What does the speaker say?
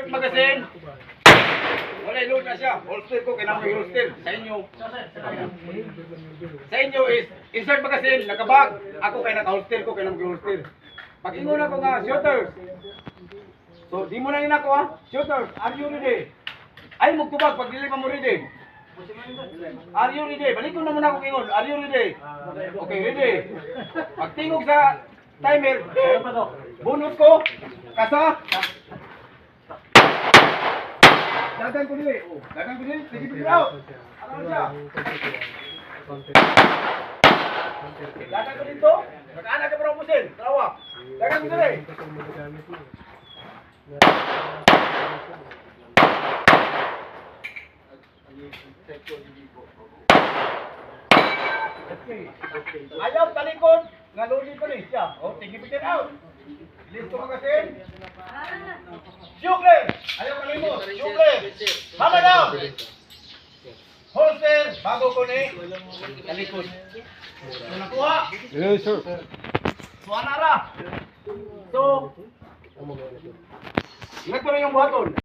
insert magazine. Wala, load na siya. Holster ko, kailangan mo i-holster. Sa inyo is, insert magazine, nakabag. Ako kaya naka-holster ko, kailangan mo i-holster. Pag-ingon ako nga, shooters. So, di mo na rin ako ha. Shooters, are you ready? Ay, magtubag, pag dili pa mo ready. Are you ready? Balik ko na muna ako kingon. Are you ready? Okay, ready. Pagtingog sa timer, bonus ko, kasa. Dagan ko dili. Dagan ko dili. Sige, sige out. Ano siya? Dagan ko dito. Mag-anak ka para umusin. Tawag. Dagan ko dili. Ayaw talikod. Nga luli ko ni siya. O, tingin pitin out. Listo magasin. Shugle! Ayaw kalimot. Shugle! Hama down! Holster! Bago ko ni talikod. So, nakuha. Yes, sir. So, anara. So, ingat ko na yung buhaton.